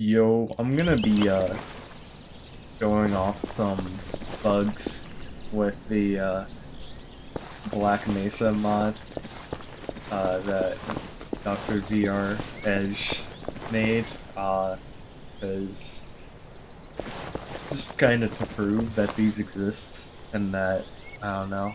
Yo, I'm gonna be showing off some bugs with the Black Mesa mod that Dr. VR Edge made, because just kind of to prove that these exist and that, I don't know,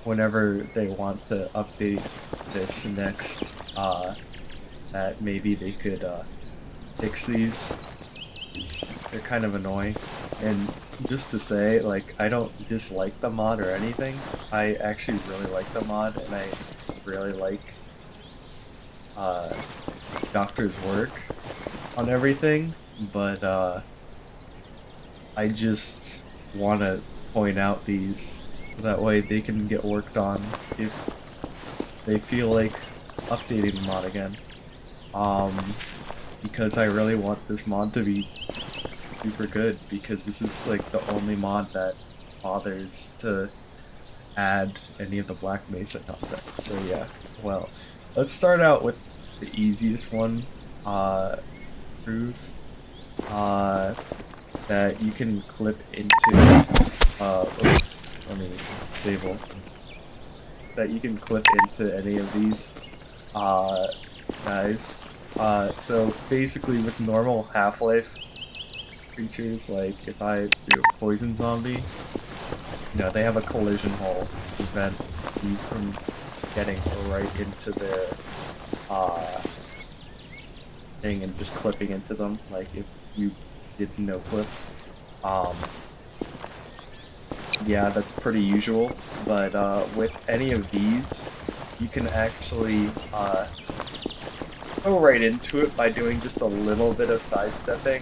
whenever they want to update this next, that maybe they could fix these. They're kind of annoying. And just to say, like, I don't dislike the mod or anything. I actually really like the mod, and I really like uh, Doctor's work on everything, but I just want to point out these so that way they can get worked on if they feel like updating the mod again. Um, because I really want this mod to be super good, because this is like the only mod that bothers to add any of the Black Mesa content. So yeah, well, let's start out with the easiest one, prove uh, that you can clip into, oops, let me disable, that you can clip into any of these, guys. So basically with normal Half-Life creatures, like if I do a poison zombie, you know, they have a collision hole to prevent you from getting right into their thing and just clipping into them, like if you did no clip. Um, yeah, that's pretty usual, but with any of these, you can actually go right into it by doing just a little bit of sidestepping.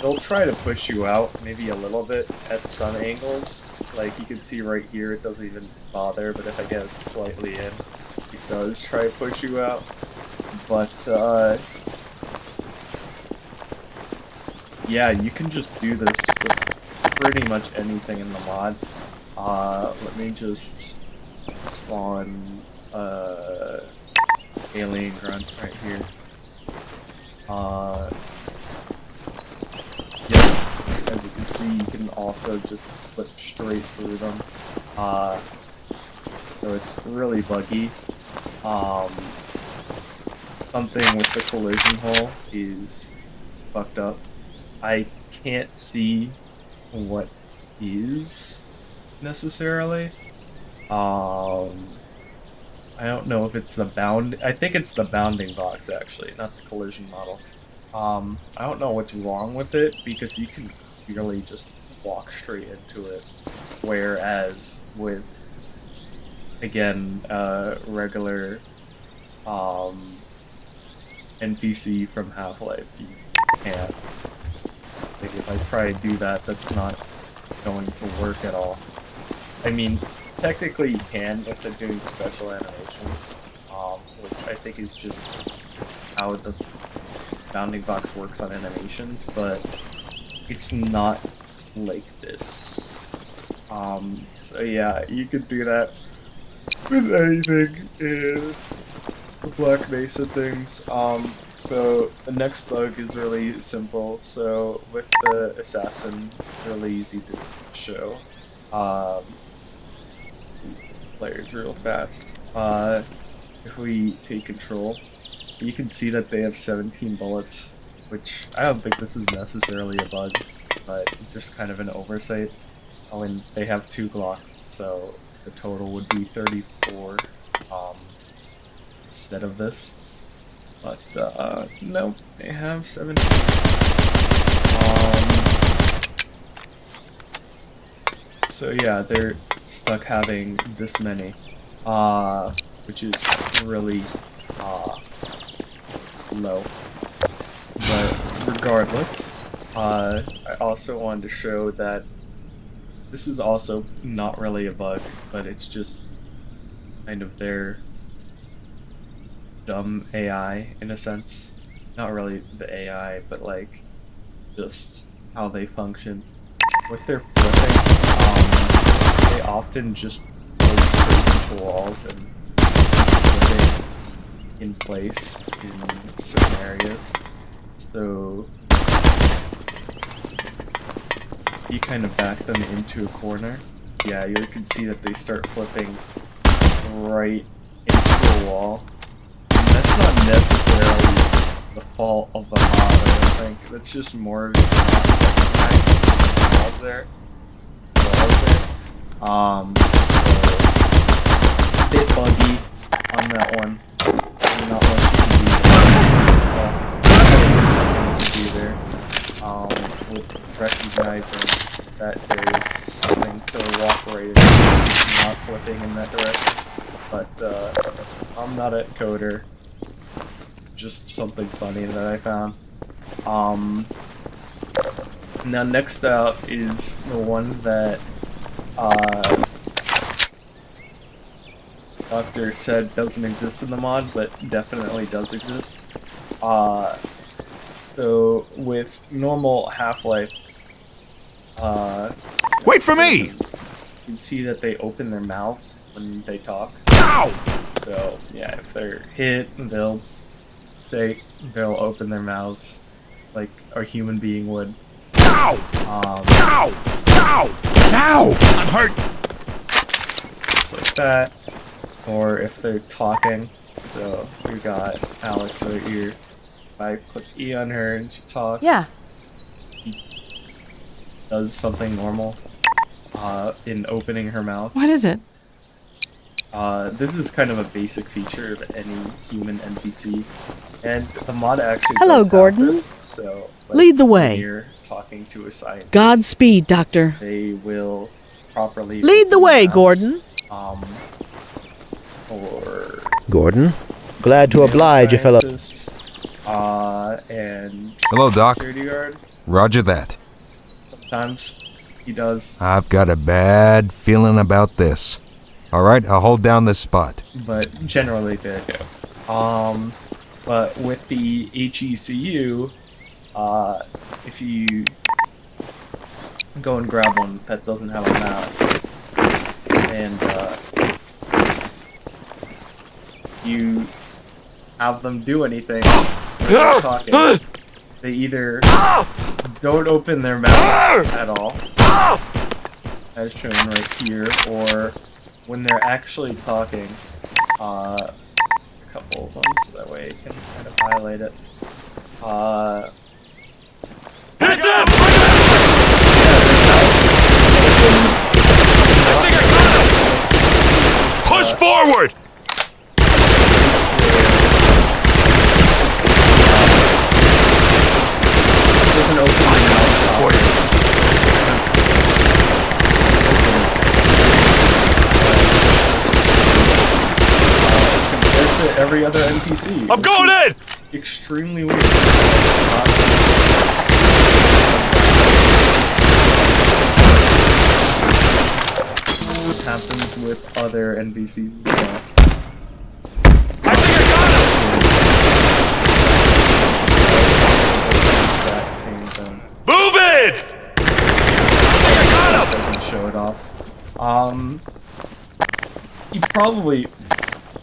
They'll try to push you out maybe a little bit at some angles. Like you can see right here, it doesn't even bother, but if I get slightly in, it does try to push you out. But yeah, you can just do this with pretty much anything in the mod. Let me just spawn alien grunt right here. Yep, as you can see, you can also just flip straight through them. So it's really buggy. Something with the collision hole is fucked up. I can't see what is necessarily. I don't know if it's the I think it's the bounding box actually, not the collision model. I don't know what's wrong with it because you can clearly just walk straight into it. Whereas with, again, regular NPC from Half-Life, you can't. Like if I try to do that, that's not going to work at all. I mean, technically you can if they're doing special animations, which I think is just how the bounding box works on animations, but it's not like this. So yeah, you could do that with anything in the Black Mesa things. So the next bug is really simple. So with the assassin, really easy to show. Players real fast. If we take control, you can see that they have 17 bullets, which I don't think this is necessarily a bug, but just kind of an oversight. Oh, and they have 2 Glocks, so the total would be 34 instead of this. But no, they have 17. So yeah, they're stuck having this many, which is really low. But regardless, I also wanted to show that this is also not really a bug, but it's just kind of their dumb AI in a sense. Not really the AI, but like just how they function. With their flipping, they often just go straight into walls and flipping in place in certain areas. So you kind of back them into a corner, yeah, you can see that they start flipping right into a wall. And that's not necessarily the fault of the mod, I don't think. That's just more of it not recognizing the walls there. So a bit buggy on that one. Not much you can do there. With recognizing that there's something to walk right into, not flipping in that direction. But I'm not a coder. Just something funny that I found. Now next up is the one that Doctor said doesn't exist in the mod, but definitely does exist. So with normal Half-Life, wait for me! You can see that they open their mouths when they talk. Ow! So yeah, if they're hit, they'll open their mouths like a human being would. Ow! Ow! Ow! Ow! I'm hurt! Just like that. Or if they're talking. So we got Alex right here. If I click E on her and she talks. Yeah. He does something normal in opening her mouth. What is it? This is kind of a basic feature of any human NPC, and the mod actually Hello, does have Gordon. this, so like, Lead the when way. you're talking to a scientist, Godspeed, Doctor. they will properly Lead the open way, their Gordon. mouths, or Gordon, glad to oblige you, fellow. And Hello, Doc. security guard. Roger that. Sometimes he does, I've got a bad feeling about this. Alright, I'll hold down this spot. but generally they do. But with the HECU, if you go and grab one that doesn't have a mask, and you have them do anything when they're talking, they either don't open their mouths at all, as shown right here, or when they're actually talking, a couple of them, so that way you can kind of highlight it. Heads up! Push forward! Doesn't open my mouth. Compared to every other NPC. I'm going in! Extremely weird. What happens with other NPCs as well. I think I got Exact same thing. him! Move it! I got him! Doesn't show it off. He probably,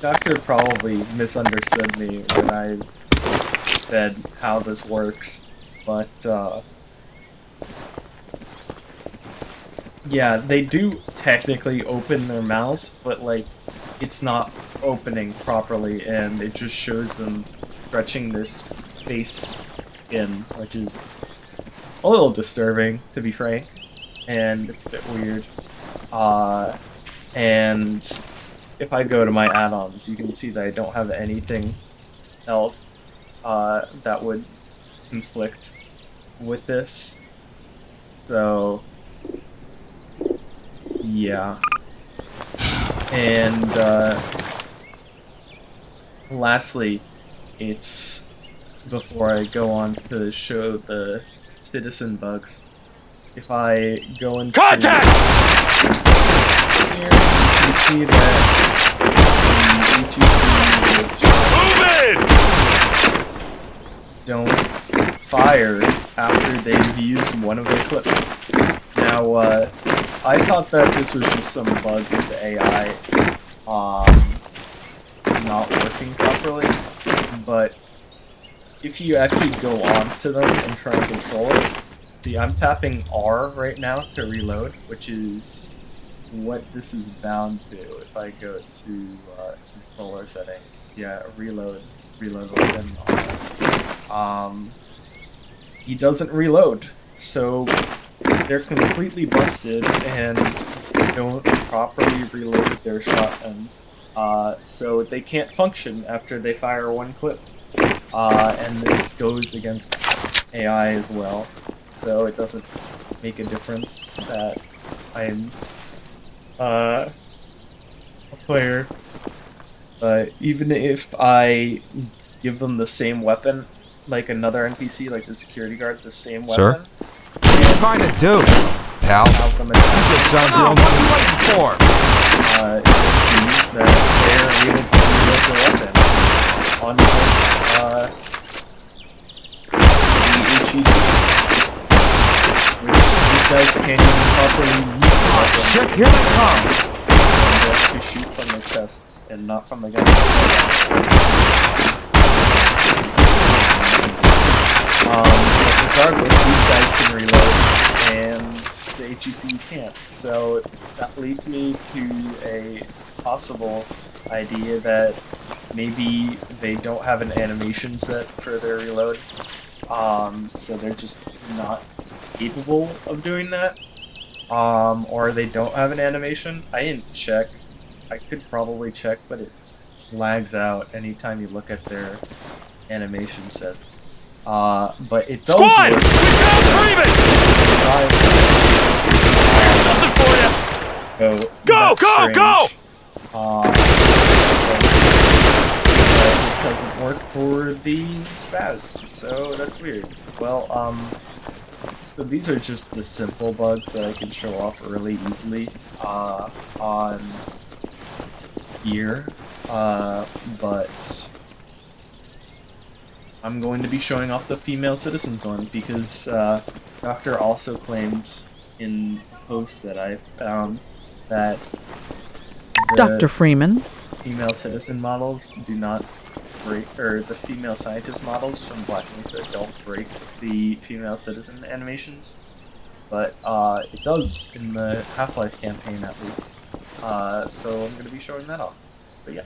Doctor probably misunderstood me when I said how this works, but yeah, they do technically open their mouths, but like it's not opening properly, and it just shows them stretching their face in, which is a little disturbing, to be frank, and it's a bit weird. And if I go to my add-ons, you can see that I don't have anything else that would conflict with this. So, yeah. And lastly, it's before I go on to show the citizen bugs. If I go into Contact! here, you see that Move it! don't fire after they've used one of their clips. Now, I thought that this was just some bug with the AI not working properly, but if you actually go on to them and try and control it, See, I'm tapping R right now to reload, which is what this is bound to. If I go to controller settings, yeah, reload weapon. He doesn't reload, so they're completely busted and don't properly reload their shotgun. So they can't function after they fire one clip. And this goes against AI as well, so it doesn't make a difference that I'm a player. But even if I give them the same weapon, like another NPC, like the security guard, the same Sir? weapon, What are you trying to do, pal? have them You just sound your own. What are you waiting for? it seems that they're able to reload the weapon. Unlike the HEC, which these guys can't even properly use the weapon. Shit, here they come! They have to shoot from their chests and not from the gun. But regardless, these guys can reload, and the HEC can't. So that leads me to a possible idea that maybe they don't have an animation set for their reload. So they're just not capable of doing that. Or they don't have an animation. I didn't check. I could probably check, but it lags out anytime you look at their animation sets. But it does Squad! work. We found Freeman! Something for you! Go, go, go! It doesn't work for the spaz, so that's weird. Well, so these are just the simple bugs that I can show off really easily on here, but I'm going to be showing off the female citizens one because Doctor also claimed in a post that I found that Dr. Freeman. female citizen models do not break, or the female scientist models from Black Mesa don't break the female citizen animations, but it does in the Half-Life campaign at least. So I'm going to be showing that off. But yeah.